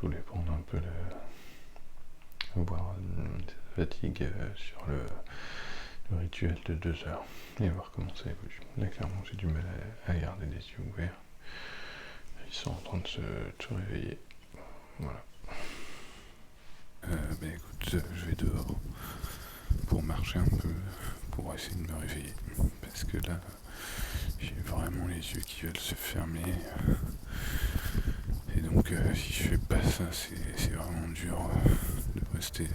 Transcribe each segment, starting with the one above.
voulais prendre un peu voir cette fatigue sur le rituel de 2 heures et voir comment ça évolue. Là, clairement, j'ai du mal à garder les yeux ouverts. Ils sont en train de se réveiller. Voilà. Écoute, je vais dehors pour marcher un peu, pour essayer de me réveiller. Parce que là, j'ai vraiment les yeux qui veulent se fermer. Et donc, si je fais pas ça, c'est vraiment dur de rester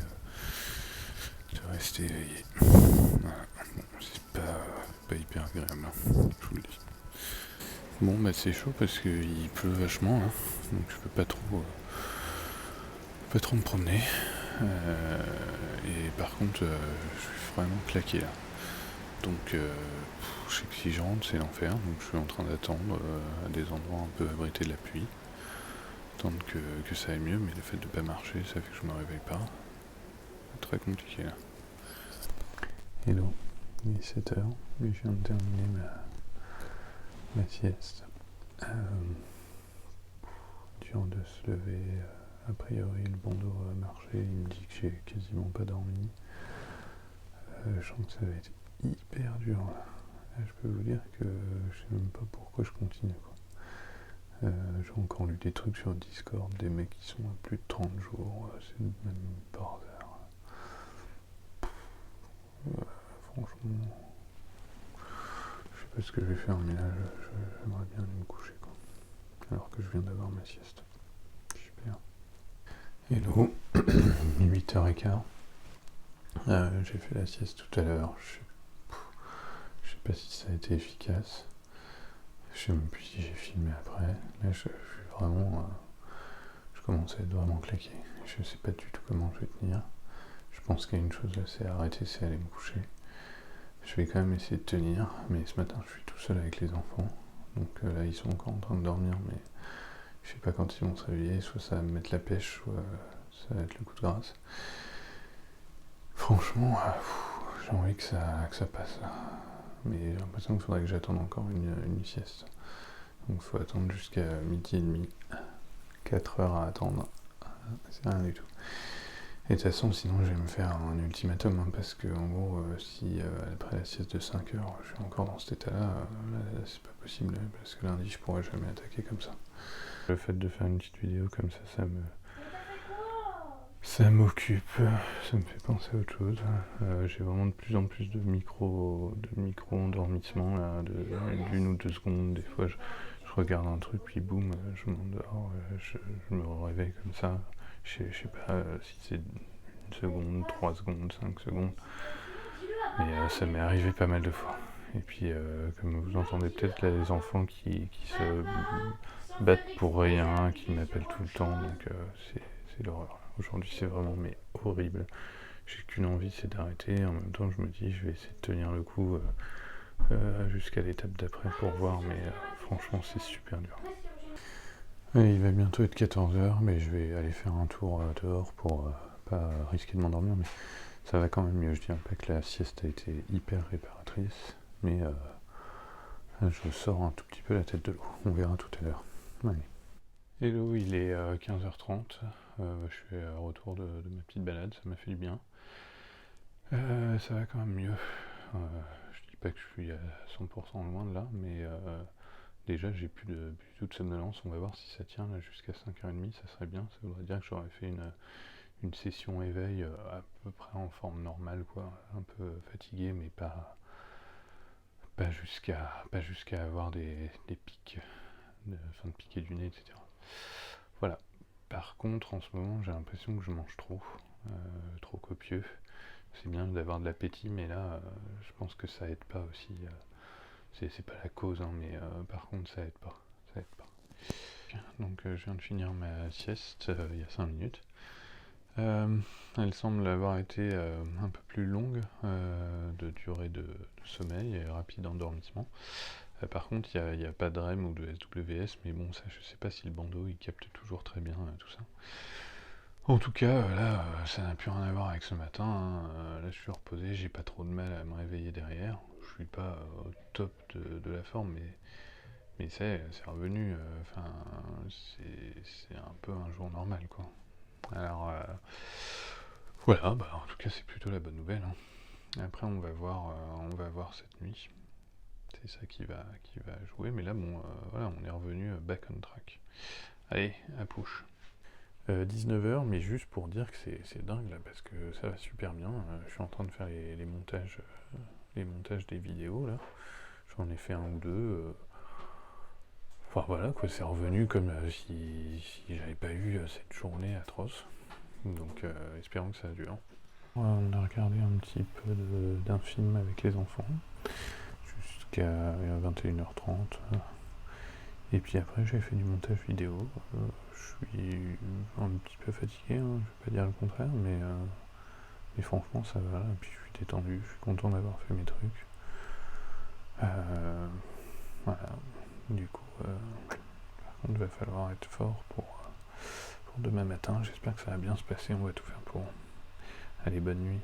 éveillé. Voilà. Bon, c'est pas hyper agréable, hein, je vous le dis. Bon, bah c'est chaud parce qu'il pleut vachement, hein, donc je peux pas trop me promener. Et par contre, je suis vraiment claqué là. Donc, je sais que si je rentre, c'est l'enfer. Donc, je suis en train d'attendre à des endroits un peu abrités de la pluie. Attendre que ça aille mieux, mais le fait de pas marcher, ça fait que je me réveille pas. C'est très compliqué là. Hello, il est 7h, mais je viens de terminer ma sieste. Dur de se lever. A priori, le bandeau a marché, il me dit que j'ai quasiment pas dormi. Je sens que ça va être hyper dur. Là, je peux vous dire que je sais même pas pourquoi je continue, quoi. J'ai encore lu des trucs sur Discord, des mecs qui sont à plus de 30 jours, c'est le même bordel. Franchement, je sais pas ce que je vais faire, mais là, j'aimerais bien aller me coucher, quoi. Alors que je viens d'avoir ma sieste. Super. Hello, 8h15. J'ai fait la sieste tout à l'heure. Je sais pas si ça a été efficace. Je sais même plus si j'ai filmé après. Là, je suis vraiment. Je commence à être vraiment claqué. Je sais pas du tout comment je vais tenir. Je pense qu'il y a une chose, c'est arrêter, c'est aller me coucher. Je vais quand même essayer de tenir, mais ce matin, je suis tout seul avec les enfants. Donc là, ils sont encore en train de dormir, mais je sais pas quand ils vont se réveiller. Soit ça va me mettre la pêche, soit ça va être le coup de grâce. Franchement, j'ai envie que ça passe. Mais j'ai l'impression qu'il faudrait que j'attende encore une sieste. Donc il faut attendre jusqu'à 12h30. 4 heures à attendre. C'est rien du tout. Et de toute façon, sinon je vais me faire un ultimatum, hein, parce que en gros, si après la sieste de 5 heures, je suis encore dans cet état-là, là, c'est pas possible, parce que lundi, je pourrais jamais attaquer comme ça. Le fait de faire une petite vidéo comme ça m'occupe, ça me fait penser à autre chose. J'ai vraiment de plus en plus de micro-endormissement, là, d'une ou 2 secondes. Des fois, je regarde un truc, puis boum, je m'endors, je me réveille comme ça. Je sais pas si c'est 1 seconde, 3 secondes, 5 secondes, mais ça m'est arrivé pas mal de fois. Et puis, comme vous entendez peut-être, là, les enfants qui se battent pour rien, qui m'appellent tout le temps, donc c'est l'horreur. Aujourd'hui, c'est vraiment horrible. J'ai qu'une envie, c'est d'arrêter. En même temps, je me dis, je vais essayer de tenir le coup jusqu'à l'étape d'après pour voir, mais franchement, c'est super dur. Et il va bientôt être 14h, mais je vais aller faire un tour dehors pour pas risquer de m'endormir, mais ça va quand même mieux. Je dirais pas que la sieste a été hyper réparatrice, mais je sors un tout petit peu la tête de l'eau. On verra tout à l'heure. Allez. Hello, il est 15h30. Je suis à retour de ma petite balade, ça m'a fait du bien. Ça va quand même mieux. Je dis pas que je suis à 100% loin de là, mais déjà j'ai plus du tout de somnolence. On va voir si ça tient là jusqu'à 5h30, ça serait bien. Ça voudrait dire que j'aurais fait une session éveil à peu près en forme normale, quoi. Un peu fatigué, mais pas jusqu'à avoir des pics, de piquer du nez, etc. Voilà. Par contre, en ce moment, j'ai l'impression que je mange trop copieux. C'est bien d'avoir de l'appétit, mais là, je pense que ça aide pas aussi. C'est pas la cause, hein, mais par contre, ça aide pas. Donc, je viens de finir ma sieste il y a 5 minutes. Elle semble avoir été un peu plus longue de durée de sommeil et rapide endormissement. Par contre, il n'y a pas de REM ou de SWS, mais bon, ça, je sais pas si le bandeau il capte toujours très bien tout ça. En tout cas, là, ça n'a plus rien à voir avec ce matin, hein. Là, je suis reposé, j'ai pas trop de mal à me réveiller derrière. Je suis pas au top de la forme, mais c'est revenu. C'est un peu un jour normal, quoi. Alors, voilà, bah, en tout cas, c'est plutôt la bonne nouvelle, hein. Après, on va voir cette nuit. C'est ça qui va jouer, mais là, bon, voilà, on est revenu back on track. Allez, à push. 19h, mais juste pour dire que c'est dingue là, parce que ça va super bien. Je suis en train de faire les montages des vidéos là. J'en ai fait un ou deux. Enfin voilà, quoi, c'est revenu comme si j'avais pas eu cette journée atroce. Donc espérons que ça dure. On a regardé un petit peu d'un film avec les enfants jusqu'à 21h30. Et puis après j'ai fait du montage vidéo. Je suis un petit peu fatigué, hein, je vais pas dire le contraire, mais franchement ça va. Et puis je suis détendu, je suis content d'avoir fait mes trucs. Voilà. Du coup, par contre, il va falloir être fort pour demain matin. J'espère que ça va bien se passer. On va tout faire pour. Allez, bonne nuit.